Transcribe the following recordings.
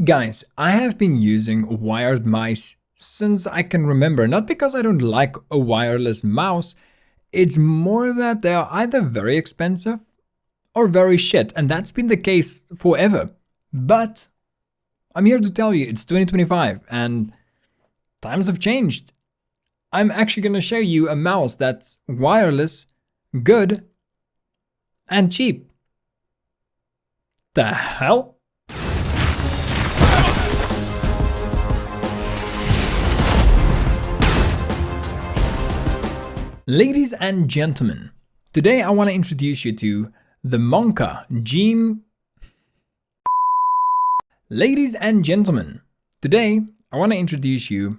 Guys, I have been using wired mice since I can remember, not because I don't like a wireless mouse, it's more that they are either very expensive or very shit, and that's been the case forever. But I'm here to tell you it's 2025 and times have changed. I'm actually going to show you a mouse that's wireless, good, and cheap. The hell? Ladies and gentlemen, today I want to introduce you to the MONKA G... Ladies and gentlemen, today I want to introduce you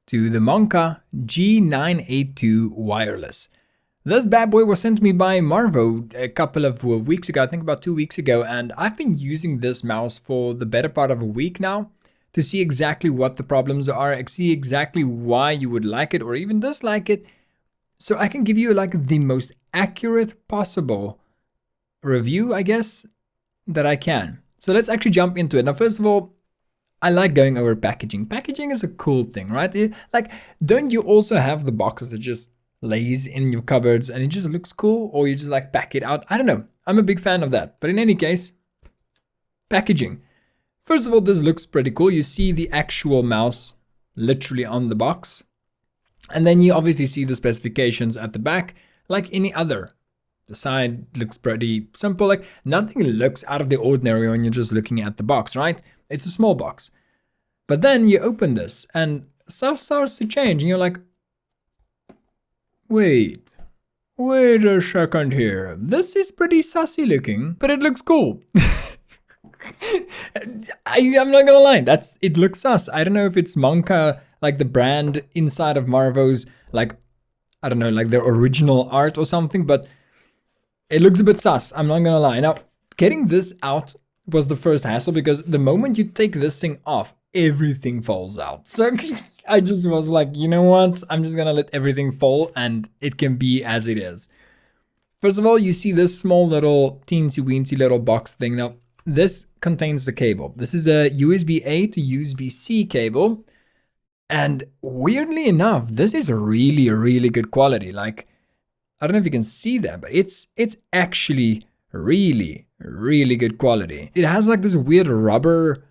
to the MONKA G982 wireless. This bad boy was sent to me by MARVO a couple of weeks ago, I think about 2 weeks ago, and I've been using this mouse for the better part of a week now to see exactly what the problems are, see exactly why you would like it or even dislike it, so I can give you like the most accurate possible review, I guess, that I can. So let's actually jump into it. Now, first of all, I like going over packaging. Packaging is a cool thing, right? Like, don't you also have the boxes that just lays in your cupboards and it just looks cool, or you just like pack it out? I don't know. I'm a big fan of that. But in any case, packaging. First of all, this looks pretty cool. You see the actual mouse literally on the box. And then you obviously see the specifications at the back, like any other. The side looks pretty simple, like nothing looks out of the ordinary when you're just looking at the box, right? It's a small box. But then you open this and stuff starts to change and you're like, wait a second here. This is pretty sussy looking, but it looks cool. I'm not gonna lie, it looks sus. I don't know if it's MONKA, like the brand inside of MARVO's, like, I don't know, like their original art or something, but it looks a bit sus, I'm not gonna lie. Now, getting this out was the first hassle because the moment you take this thing off, everything falls out. So I just was like, you know what? I'm just gonna let everything fall and it can be as it is. First of all, you see this small little teensy weensy little box thing. Now, this contains the cable. This is a USB-A to USB-C cable. And weirdly enough, this is a really good quality. Like, I don't know if you can see that, but it's actually really good quality. It has like this weird rubber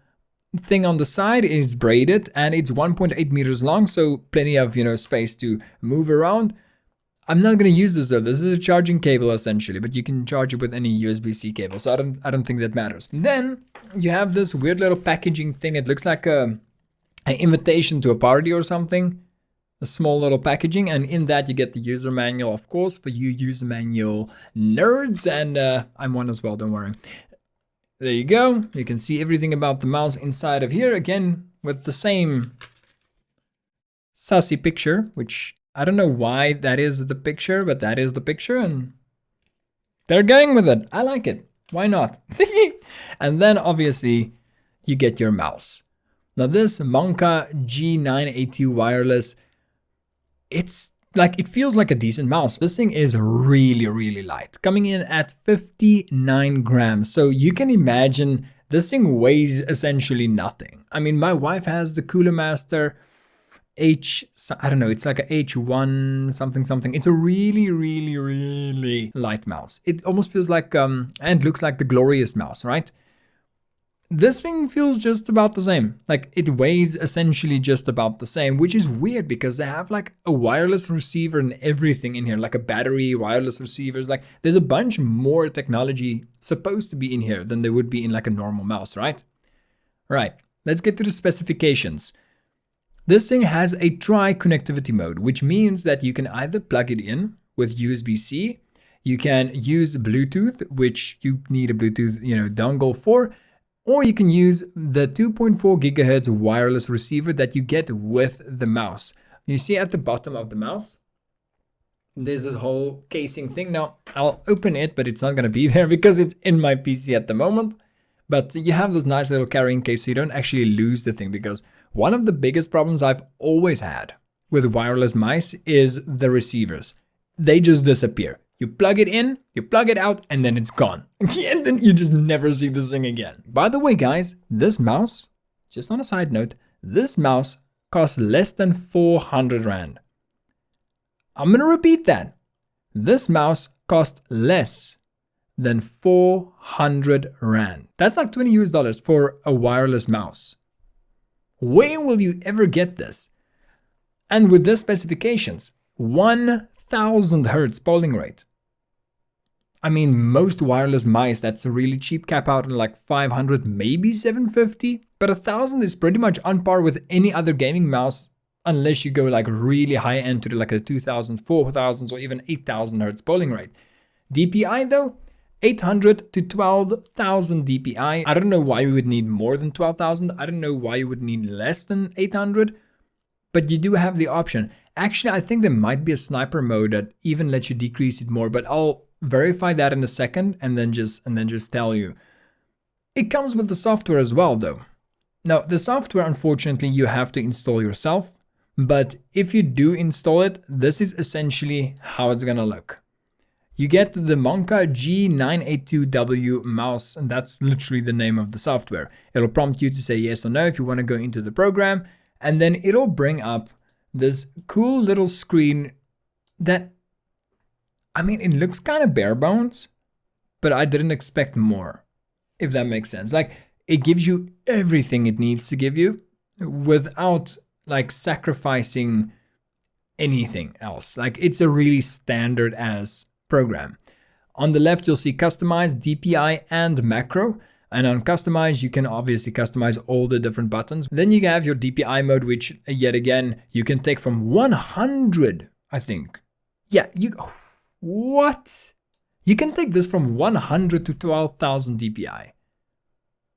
thing on the side. It's braided and it's 1.8 meters long, so plenty of, space to move around. I'm not going to use this though. This is a charging cable essentially, but you can charge it with any USB-C cable, so I don't think that matters. Then you have this weird little packaging thing. It looks like an invitation to a party or something. A small little packaging, and in that you get the user manual, of course, for you user manual nerds, and I'm one as well, don't worry. There you go. You can see everything about the mouse inside of here, again, with the same sussy picture, which I don't know why that is the picture, but that is the picture, and they're going with it. I like it. Why not? And then, obviously, you get your mouse. Now, this MONKA G982 wireless, it's like, it feels like a decent mouse. This thing is really light, coming in at 59 grams. So you can imagine this thing weighs essentially nothing. I mean, my wife has the Cooler Master I don't know, it's like a H1 something. It's a really light mouse. It almost feels like, and looks like the Glorious mouse, right? This thing feels just about the same. Like, it weighs essentially just about the same, which is weird because they have like a wireless receiver and everything in here, like a battery, wireless receivers. Like, there's a bunch more technology supposed to be in here than there would be in like a normal mouse, right? Right, let's get to the specifications. This thing has a tri-connectivity mode, which means that you can either plug it in with USB-C, you can use Bluetooth, which you need a Bluetooth, dongle for, or you can use the 2.4 gigahertz wireless receiver that you get with the mouse. You see at the bottom of the mouse, there's this whole casing thing. Now, I'll open it, but it's not going to be there because it's in my PC at the moment. But you have this nice little carrying case so you don't actually lose the thing, because one of the biggest problems I've always had with wireless mice is the receivers. They just disappear. You plug it in, you plug it out, and then it's gone. And then you just never see this thing again. By the way, guys, this mouse, just on a side note, this mouse costs less than 400 Rand. I'm gonna repeat that. This mouse costs less than 400 Rand. That's like $20 for a wireless mouse. Where will you ever get this? And with the specifications, 1000 Hertz polling rate. I mean, most wireless mice, that's a really cheap, cap out at like 500, maybe 750. But 1000 is pretty much on par with any other gaming mouse, unless you go like really high end to like a 2000s, 4000s, or even 8000 Hertz polling rate. DPI though, 800 to 12,000 DPI. I don't know why you would need more than 12,000. I don't know why you would need less than 800, but you do have the option. Actually, I think there might be a sniper mode that even lets you decrease it more, but I'll verify that in a second and then just tell you. It comes with the software as well though. Now, the software, unfortunately, you have to install yourself, but if you do install it, this is essentially how it's gonna look. You get the MONKA G982W mouse, and that's literally the name of the software. It'll prompt you to say yes or no if you want to go into the program, and then it'll bring up this cool little screen that, I mean, it looks kind of bare bones, but I didn't expect more, if that makes sense. Like, it gives you everything it needs to give you without like sacrificing anything else. Like, it's a really standard as program. On the left, you'll see customize, DPI, and macro. And on customize, you can obviously customize all the different buttons. Then you have your DPI mode, which yet again, you can take from 100, I think. Yeah, what? You can take this from 100 to 12,000 DPI.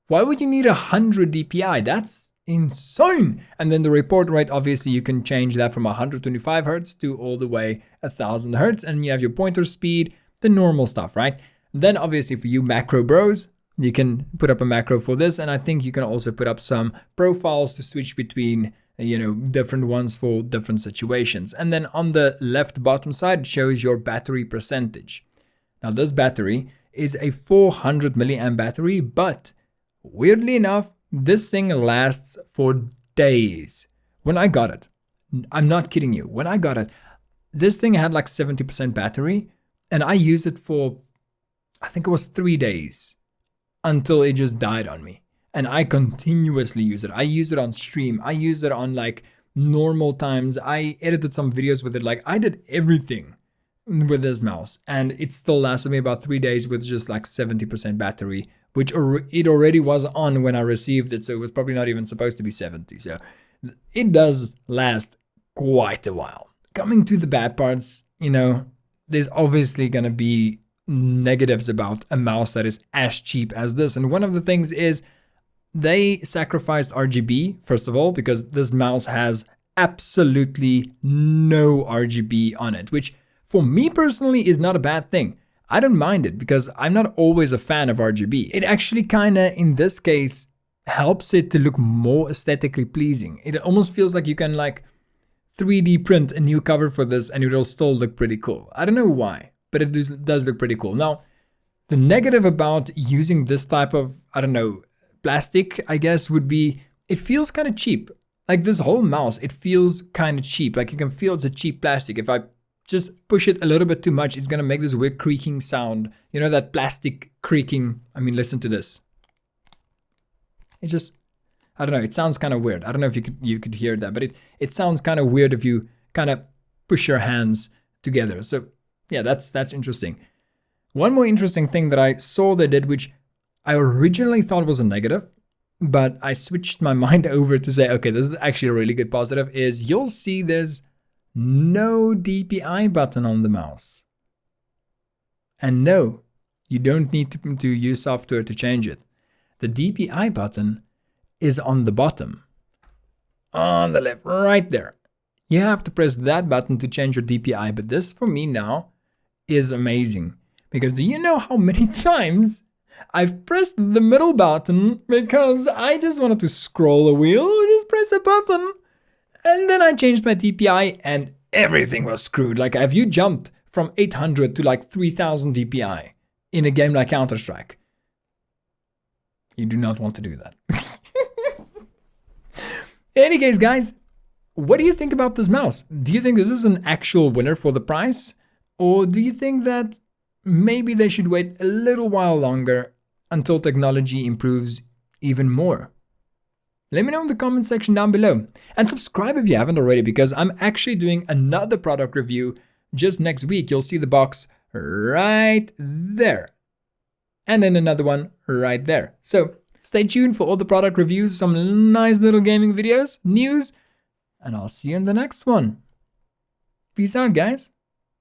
Why would you need 100 DPI? That's insane. And then the report rate, obviously you can change that from 125 Hertz to all the way 1000 Hertz. And you have your pointer speed, the normal stuff, right? Then obviously for you macro bros, you can put up a macro for this. And I think you can also put up some profiles to switch between, different ones for different situations. And then on the left bottom side, it shows your battery percentage. Now this battery is a 400 milliamp battery, but weirdly enough, this thing lasts for days. When I got it, I'm not kidding you. When I got it, this thing had like 70% battery, and I used it for, I think it was 3 days until it just died on me. And I continuously use it. I use it on stream. I use it on like normal times. I edited some videos with it. Like, I did everything with this mouse, and it still lasted me about 3 days with just like 70% battery, which it already was on when I received it. So it was probably not even supposed to be 70. So it does last quite a while. Coming to the bad parts, there's obviously going to be negatives about a mouse that is as cheap as this. And one of the things is they sacrificed RGB, first of all, because this mouse has absolutely no RGB on it, which for me personally is not a bad thing. I don't mind it because I'm not always a fan of RGB. It actually kind of, in this case, helps it to look more aesthetically pleasing. It almost feels like you can like 3D print a new cover for this and it'll still look pretty cool. I don't know why, but it does look pretty cool. Now, the negative about using this type of, plastic, I guess, would be it feels kind of cheap. Like this whole mouse, it feels kind of cheap. Like you can feel it's a cheap plastic. If I just push it a little bit too much, it's gonna make this weird creaking sound. You know, that plastic creaking. I mean, listen to this. It just, I don't know, it sounds kind of weird. I don't know if you could hear that, but it sounds kind of weird if you kind of push your hands together. So yeah, that's interesting. One more interesting thing that I saw they did, which I originally thought was a negative, but I switched my mind over to say, okay, this is actually a really good positive, is you'll see there's no DPI button on the mouse. And no, you don't need to use software to change it. The DPI button is on the bottom, on the left, right there. You have to press that button to change your DPI, but this for me now is amazing. Because do you know how many times I've pressed the middle button because I just wanted to scroll a wheel, just press a button, and then I changed my DPI and everything was screwed. Like, have you jumped from 800 to like 3000 DPI in a game like Counter-Strike. You do not want to do that. In any case, guys, what do you think about this mouse? Do you think this is an actual winner for the price? Or do you think that maybe they should wait a little while longer until technology improves even more? Let me know in the comment section down below. And subscribe if you haven't already, because I'm actually doing another product review just next week. You'll see the box right there. And then another one right there. So stay tuned for all the product reviews, some nice little gaming videos, news, and I'll see you in the next one. Peace out, guys.